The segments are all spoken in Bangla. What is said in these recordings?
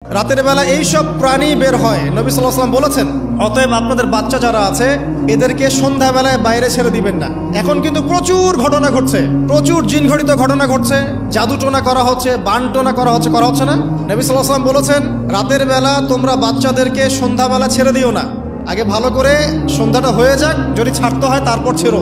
রাতের বেলা এই সব প্রাণী বের হয়, নবী সাল্লাল্লাহু আলাইহি ওয়াসাল্লাম বলেছেন, অতএব আপনাদের বাচ্চা যারা আছে এদেরকে সন্ধ্যাবেলায় বাইরে ছেড়ে দিবেন না। এখন কিন্তু প্রচুর ঘটনা ঘটছে, প্রচুর জিনঘটিত ঘটনা ঘটছে, জাদুটোনা করা হচ্ছে, বানটোনা করা হচ্ছে না। নবী সাল্লাল্লাহু আলাইহি ওয়াসাল্লাম বলেছেন, রাতের বেলা তোমরা বাচ্চাদেরকে সন্ধ্যাবেলা ছেড়ে দিও না, আগে ভালো করে সন্ধ্যাটা হয়ে যাক, যদি ছাড়তে হয় তারপর ছেড়ো।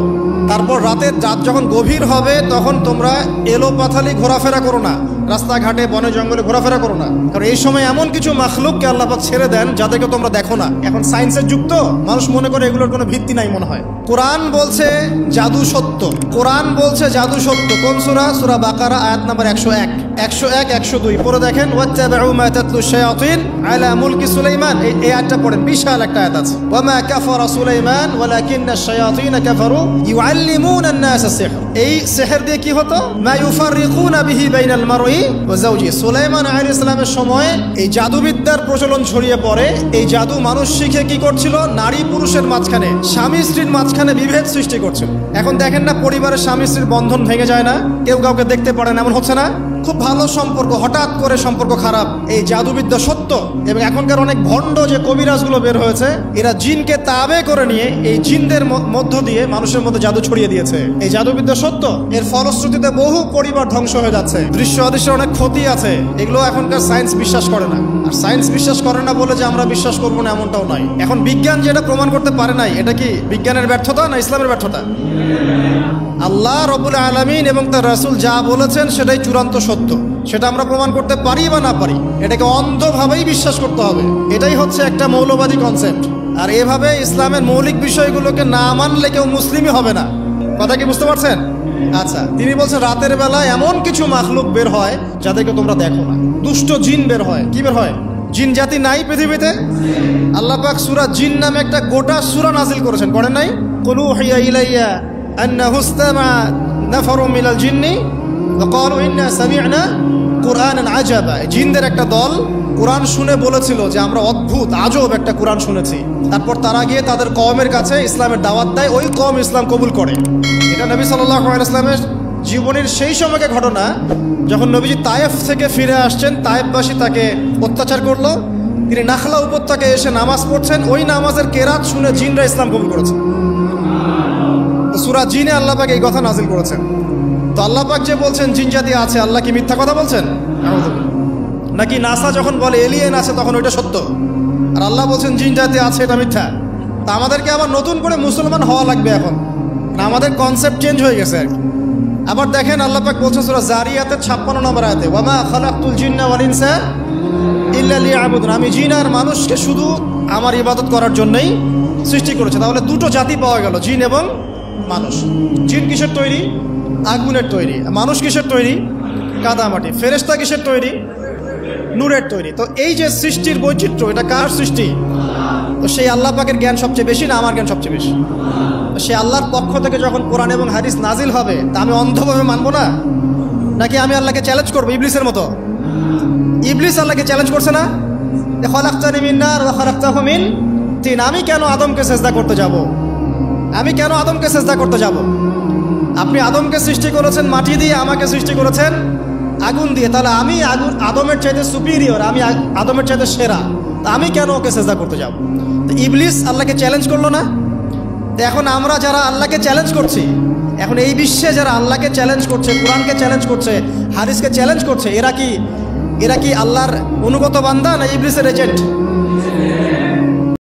তারপর রাতের রাত যখন গভীর হবে তখন তোমরা এলোপাথালি ঘোরাফেরা করো না, রাস্তাঘাটে বনে জঙ্গলে ঘোরাফেরা করো না, কারণ এই সময় এমন কিছু মাখলুককে আল্লাহ পাক ছেড়ে দেন যাদেরকে তোমরা দেখো না। এখন সায়েন্সের যুগ তো, মানুষ মনে করে এগুলোর কোনো ভিত্তি নাই মনে হয়। কোরআন বলছে জাদু সত্য, কোরআন বলছে জাদু সত্য। কোন সূরা? সূরা বাকারা আয়াত নাম্বার 101, 102 পড়ে দেখেন। ওয়াত্তাবাউ মা তাতলু শায়াতিন আলা মুলকি সুলাইমান, এই আয়াতটা পড়েন, বিশাল একটা আয়াত আছে। ওয়া মা কাফারা সুলাইমান ওয়ালাকিন্না শায়াতিন কাফারু ইউআল্লিমুনা আন-নাস সিহর। এই সিহর দিয়ে কি হতো? মা ইউফাররিকুনা বিহি বাইনাল মারই ওয়া যাওজি। সুলাইমান আলাইহিস সালামের সময় এই জাদুবিদ্যার প্রচলন ছড়িয়ে পড়ে। এই জাদু মানুষ শিখে কি করছিল? নারী পুরুষের মাঝখানে, স্বামী স্ত্রীর মাঝখানে বিভেদ সৃষ্টি করছিল। এখন দেখেন না, পরিবারের স্বামী স্ত্রীর বন্ধন ভেঙে যায় না, কেউ কাউকে দেখতে পারে না, এমন হচ্ছে না? খুব ভালো সম্পর্ক হঠাৎ করে সম্পর্ক খারাপ। এই জাদুবিদ্যা সত্য। এবং এখনকার অনেক ভণ্ড যে কবিরাজগুলো বের হয়েছে, এরা জিনকে তাবে করে নিয়ে এই জিনদের মধ্য দিয়ে মানুষের মধ্যে জাদু ছড়িয়ে দিয়েছে। এই জাদুবিদ্যা সত্য। এর ফলশ্রুতিতে বহু পরিবার ধ্বংস হয়ে যাচ্ছে, দৃশ্য অদৃশ্যের অনেক ক্ষতি আছে। এগুলো এখনকার সায়েন্স বিশ্বাস করে না। আর সায়েন্স বিশ্বাস করে না বলে যে আমরা বিশ্বাস করবো না এমনটাও নয়। এখন বিজ্ঞান যেটা প্রমাণ করতে পারে নাই, এটা কি বিজ্ঞানের ব্যর্থতা না ইসলামের ব্যর্থতা? আল্লাহ রব্বুল আলামিন এবং তার রাসূল যা বলেছেন সেটাই চূড়ান্ত সত্য। সেটা আমরা প্রমাণ করতে পারি বা না পারি, এটাকে অন্ধভাবেই বিশ্বাস করতে হবে। এটাই হচ্ছে একটা মৌলবাদী কনসেপ্ট। আর এভাবে ইসলামের মৌলিক বিষয়গুলোকে না মানলে কেউ মুসলিমই হবে না। কথা কি বুঝতে পারছেন? আচ্ছা, তিনি বলছেন রাতের বেলা এমন কিছু মাখলুক বের হয় যাদেরকে তোমরা দেখো না। দুষ্ট জিন বের হয়। কি বের হয়? জিন জাতি নাই পৃথিবীতে? আল্লাহ পাক সূরা জিন নামে একটা গোটা সূরা নাজিল করেছেন, করেন নাই? কুলু হিয়া ইলাইয়া আন্নাহু ইসতামা নাফারুম মিনাল জিন্নি ওয়া ক্বালু ইন্না সামি'না কুরআনান আজাবা। জিনদের একটা দল কোরআন শুনে বলেছিল যে আমরা অদ্ভুত আজব একটা কোরআন শুনেছি। তারপর তারা গিয়ে তাদের কওমের কাছে ইসলামের দাওয়াত দেয়, ওই কওম ইসলাম কবুল করে। এটা নবী সাল্লাল্লাহু আলাইহি ওয়াসাল্লামের জীবনের সেই সময়কার ঘটনা, যখন নবীজি তায়েফ থেকে ফিরে আসছেন। তায়েফবাসী তাকে অত্যাচার করলো, তিনি নাখলা উপত্যকায় এসে নামাজ পড়ছেন, ওই নামাজের কেরাত শুনে জিনরা ইসলাম কবুল করেছে। সূরা জিনে আল্লাহ পাক এই কথা নাজিল করেছেন। তো আল্লাহ পাক যে বলছেন জিন জাতি আছে, আল্লাহ কি মিথ্যা কথা বলছেন? নাকি নাসা যখন বলে এলিয়েন আছে তখন ওইটা সত্য, আর আল্লাহ বলছেন জিন জাতি আছে এটা মিথ্যা? তা আমাদেরকে আবার নতুন করে মুসলমান হওয়া লাগবে এখন, না আমাদের কনসেপ্ট চেঞ্জ হয়ে গেছে আর কি। আবার দেখেন আল্লাহ পাক বলছেন সূরা জারিয়াতের 56 নম্বর আয়াতে, ওয়া মা খালাকতুল জিন্না ওয়াল ইনসা ইল্লা লিয়াবুদুন। আমি জিন আর মানুষকে শুধু আমার ইবাদত করার জন্যই সৃষ্টি করেছে। তাহলে দুটো জাতি পাওয়া গেল, জিন এবং মানুষ। জিন কিসের তৈরি? আগুনের তৈরি। মানুষ কিসের তৈরি? কাদামাটি। ফেরেশতা কিসের তৈরি? নূরের তৈরি। তো এই যে সৃষ্টির বৈচিত্র্য, এটা কার সৃষ্টি? তো সেই আল্লাহ পাকের জ্ঞান সবচেয়ে বেশি না আমার জ্ঞান সবচেয়ে বেশি? সে আল্লাহর পক্ষ থেকে যখন কোরআন এবং হাদিস নাজিল হবে, তা আমি অন্ধভাবে মানবো না, নাকি আমি আল্লাহকে চ্যালেঞ্জ করবো ইবলিসের মতো? ইবলিস আল্লাহকে চ্যালেঞ্জ করছে না, খালাকতানি মিন নার ওয়া খালাকতাহু মিন তিন। আমি কেন আদমকে সেজদা করতে যাব? আমি কেন আদমকে সেজদা করতে যাব? আপনি আদমকে সৃষ্টি করেছেন মাটি দিয়ে, আমাকে সৃষ্টি করেছেন আগুন দিয়ে। তাহলে আমি আদমের চাইতে সুপিরিয়র, আমি আদমের চাইতে সেরা, তা আমি কেন ওকে সেজদা করতে যাব? তো ইবলিস আল্লাহকে চ্যালেঞ্জ করলো না? এখন আমরা যারা আল্লাহকে চ্যালেঞ্জ করছি, এখন এই বিশ্বে যারা আল্লাহকে চ্যালেঞ্জ করছে, কোরআনকে চ্যালেঞ্জ করছে, হাদিসকে চ্যালেঞ্জ করছে, এরা কি আল্লাহর অনুগত বান্দা না ইবলিসের এজেন্ট?